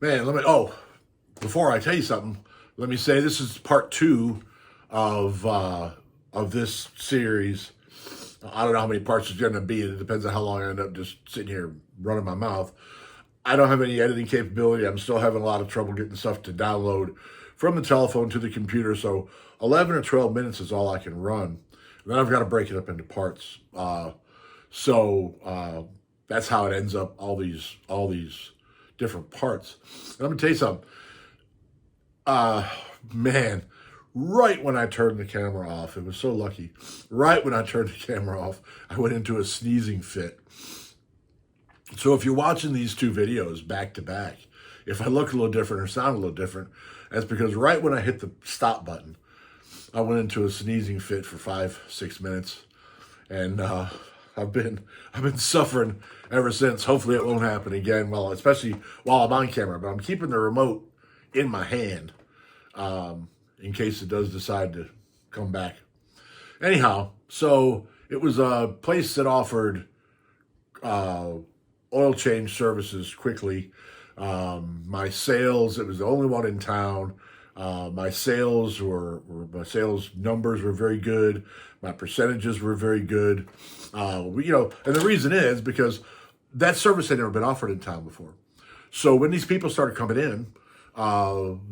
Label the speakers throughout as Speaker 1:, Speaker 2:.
Speaker 1: Man, before I tell you something, let me say this is part two of uh, of this series. I don't know how many parts it's going to be. It depends on how long I end up just sitting here running my mouth. I don't have any editing capability. I'm still having a lot of trouble getting stuff to download from the telephone to the computer. So 11 or 12 minutes is all I can run. And then I've got to break it up into parts. So that's how it ends up. All these different parts. And I'm gonna tell you something. Uh, Man, right when I turned the camera off, it was so lucky. Right when I turned the camera off, I went into a sneezing fit. So if you're watching these two videos back to back, if I look a little different or sound a little different, that's because right when I hit the stop button, I went into a sneezing fit for 5, 6 minutes, and I've been suffering ever since. Hopefully, it won't happen again. Well, especially while I'm on camera, but I'm keeping the remote in my hand in case it does decide to come back. Anyhow, so it was a place that offered uh, oil change services quickly. My sales, it was the only one in town. My sales numbers were very good. My percentages were very good. And the reason is because that service had never been offered in town before. So when these people started coming in,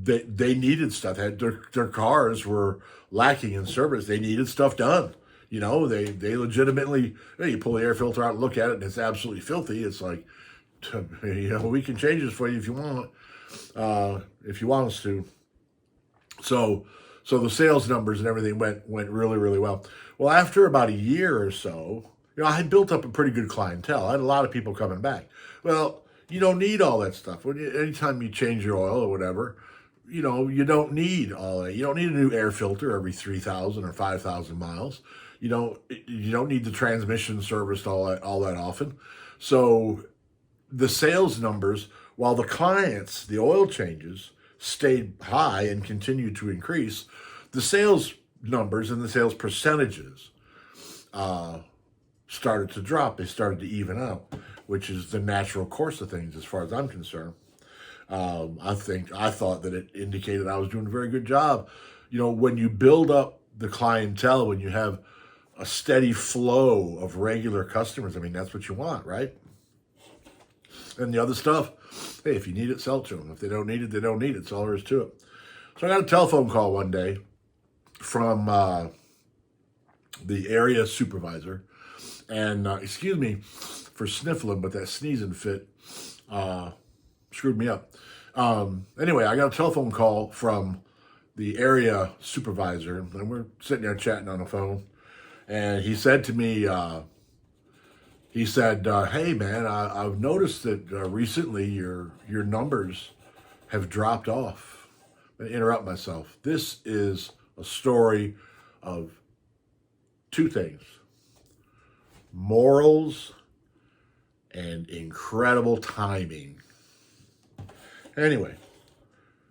Speaker 1: they needed stuff. Their cars were lacking in service. They needed stuff done. They legitimately, you pull the air filter out and look at it, and it's absolutely filthy. It's like, we can change this for you if you want us to. So, so the sales numbers and everything went really, really well. Well, after about a year or so, I had built up a pretty good clientele. I had a lot of people coming back. Well, you don't need all that stuff. Anytime you change your oil or whatever, you don't need all that. You don't need a new air filter every 3,000 or 5,000 miles. You don't need the transmission serviced all that often. So the sales numbers, while the oil changes stayed high and continued to increase, the sales numbers and the sales percentages uh, started to drop. They started to even out, which is the natural course of things as far as I'm concerned. I thought that it indicated I was doing a very good job. When you build up the clientele, when you have a steady flow of regular customers, I mean, that's what you want, right? And the other stuff, hey, if you need it, sell it to them. If they don't need it, they don't need it. That's all there is to it. So I got a telephone call one day from the area supervisor, and excuse me for sniffling, but that sneezing fit uh, screwed me up. Anyway, I got a telephone call from the area supervisor, and we're sitting there chatting on the phone, and he said to me, "Hey man, I've noticed that recently your numbers have dropped off." I interrupt myself. This is a story of two things: morals and incredible timing. Anyway,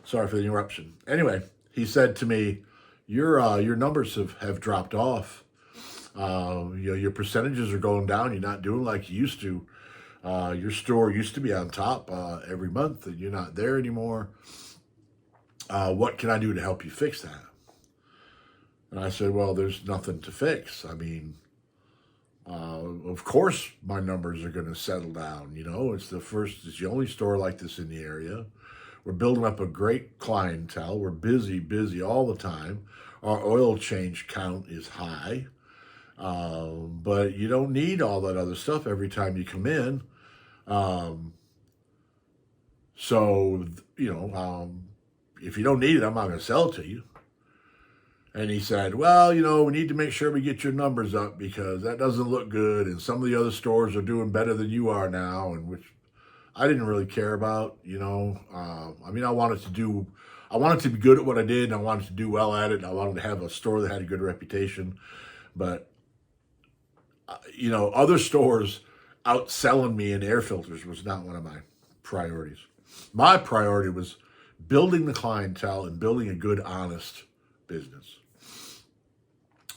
Speaker 1: sorry for the interruption. Anyway, he said to me, your numbers have dropped off. Your percentages are going down. You're not doing like you used to. Your store used to be on top every month, and you're not there anymore. What can I do to help you fix that? And I said, well, there's nothing to fix. I mean, of course, my numbers are going to settle down. It's the only store like this in the area. We're building up a great clientele. We're busy all the time. Our oil change count is high. But you don't need all that other stuff every time you come in. Um, so, if you don't need it, I'm not going to sell it to you. And he said, well, we need to make sure we get your numbers up because that doesn't look good. And some of the other stores are doing better than you are now, and which I didn't really care about. I wanted to be good at what I did, and I wanted to do well at it. And I wanted to have a store that had a good reputation. But, other stores outselling me in air filters was not one of my priorities. My priority was building the clientele and building a good, honest business.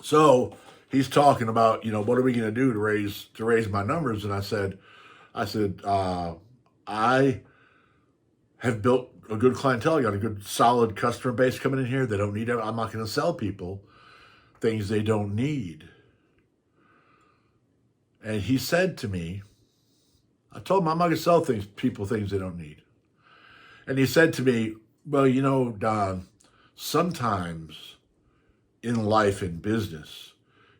Speaker 1: So he's talking about, what are we going to do to raise my numbers? And I said, I have built a good clientele. You got a good, solid customer base coming in here. They don't need it. I'm not going to sell people things they don't need. And he said to me, I told him I'm not going to sell people things they don't need. And he said to me, well, Don, sometimes in life, in business,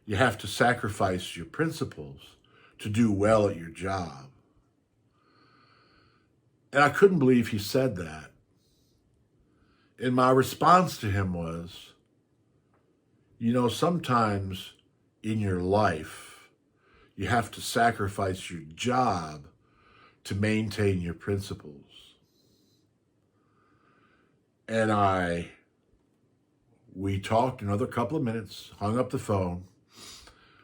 Speaker 1: you have to sacrifice your principles to do well at your job. And I couldn't believe he said that. And my response to him was, sometimes in your life, you have to sacrifice your job to maintain your principles. And we talked another couple of minutes, hung up the phone.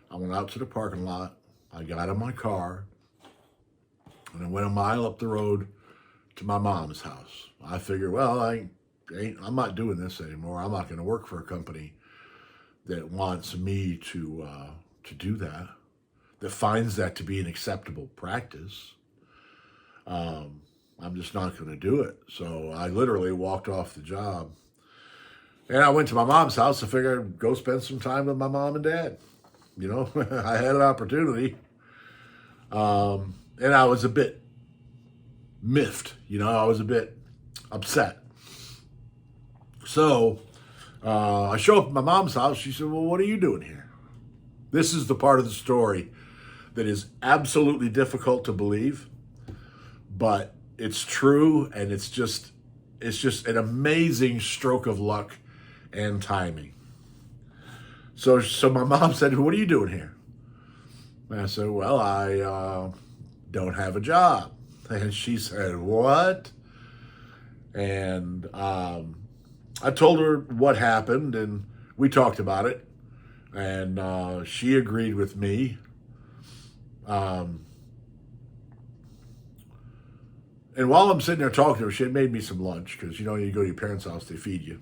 Speaker 1: I went out to the parking lot. I got in my car, and I went a mile up the road to my mom's house. I figured, well, I'm not doing this anymore. I'm not going to work for a company that wants me to do that finds that to be an acceptable practice. I'm just not going to do it. So I literally walked off the job. And I went to my mom's house. I figured I'd go spend some time with my mom and dad. I had an opportunity. And I was a bit miffed. I was a bit upset. So I show up at my mom's house. She said, well, what are you doing here? This is the part of the story that is absolutely difficult to believe, but it's true, and it's just an amazing stroke of luck and timing. So my mom said, what are you doing here? And I said, well, I don't have a job. And she said, what? And I told her what happened, and we talked about it, and she agreed with me. And while I'm sitting there talking to her, she had made me some lunch, because, you go to your parents' house, they feed you.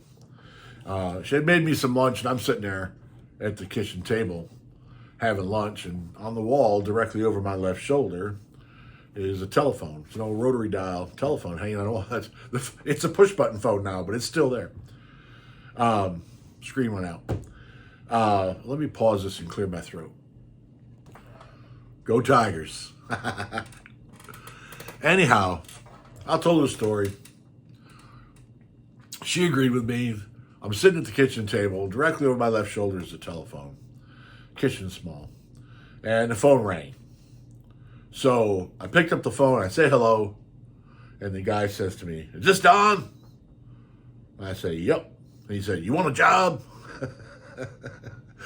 Speaker 1: She had made me some lunch, and I'm sitting there at the kitchen table having lunch, and on the wall, directly over my left shoulder, is a telephone. It's an old rotary dial telephone hanging on the wall. It's a push-button phone now, but it's still there. Screen went out. Let me pause this and clear my throat. Go Tigers. Anyhow, I told her the story. She agreed with me. I'm sitting at the kitchen table. Directly over my left shoulder is the telephone. Kitchen's small. And the phone rang. So I picked up the phone. I say hello. And the guy says to me, is this Don? And I say, yep. And he said, you want a job?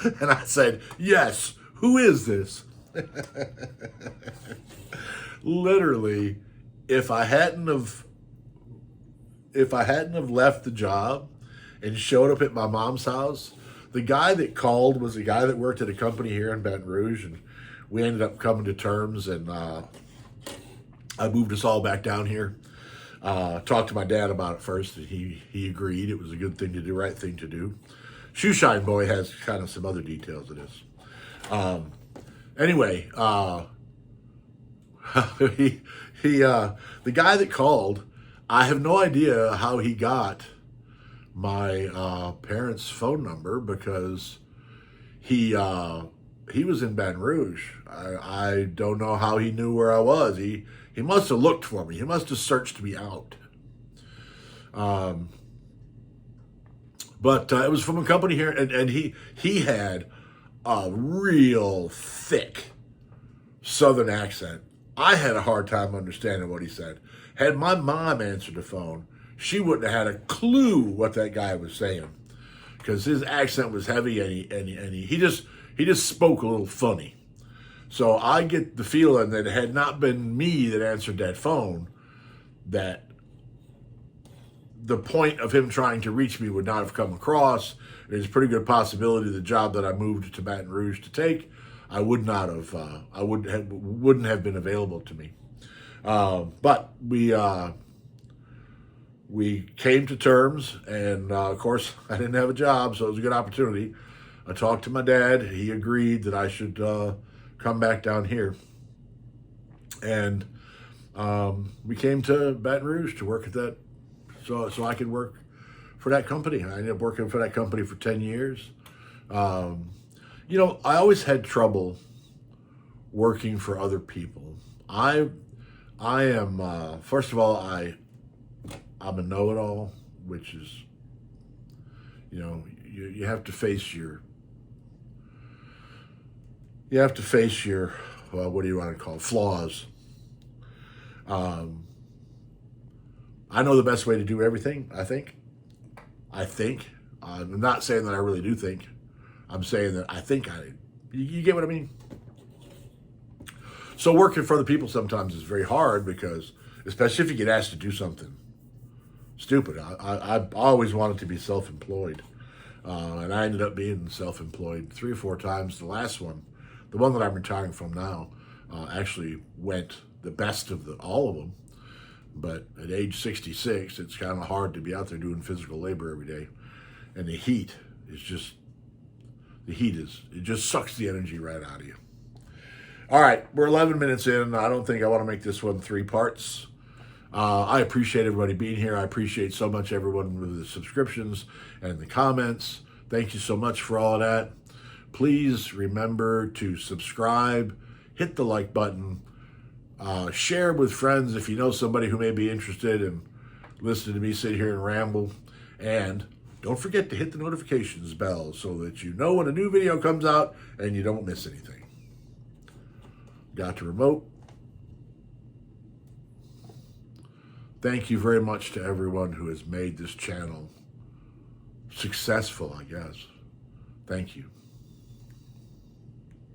Speaker 1: And I said, yes. Who is this? Literally, if I hadn't have left the job and showed up at my mom's house, the guy that called was a guy that worked at a company here in Baton Rouge, and we ended up coming to terms, and I moved us all back down here. Talked to my dad about it first, and he agreed. It was a good thing to do, right thing to do. Shoeshine Boy has kind of some other details of this. Anyway, the guy that called, I have no idea how he got my parents' phone number, because he was in Baton Rouge. I don't know how he knew where I was. He must have looked for me. He must have searched me out. But it was from a company here, and he had a real thick Southern accent. I had a hard time understanding what he said. Had my mom answered the phone, she wouldn't have had a clue what that guy was saying, because his accent was heavy, and he just spoke a little funny. So I get the feeling that it had not been me that answered that phone, that the point of him trying to reach me would not have come across. There's a pretty good possibility the job that I moved to Baton Rouge to take, I wouldn't have been available to me. But we came to terms, and of course I didn't have a job, so it was a good opportunity. I talked to my dad. He agreed that I should come back down here. And we came to Baton Rouge to work at that, so I could work for that company. I ended up working for that company for 10 years. Um, I always had trouble working for other people. I am first of all, I'm a know-it-all, which is, you have to face your well, what do you want to call it? Flaws. Um, I know the best way to do everything. I think. I'm not saying that I really do think. I'm saying that I think I. You get what I mean? So working for other people sometimes is very hard because, especially if you get asked to do something stupid. I always wanted to be self-employed, and I ended up being self-employed 3 or 4 times. The last one, the one that I'm retiring from now, actually went the best of all of them. But at age 66, it's kind of hard to be out there doing physical labor every day, and it just sucks the energy right out of you. All right, we're 11 minutes in. I don't think I want to make this one 3 parts. I appreciate everybody being here. I appreciate so much everyone with the subscriptions and the comments. Thank you so much for all of that. Please remember to subscribe, hit the like button, share with friends if you know somebody who may be interested in listening to me sit here and ramble. And don't forget to hit the notifications bell so that you know when a new video comes out and you don't miss anything. Got the remote. Thank you very much to everyone who has made this channel successful, I guess. Thank you.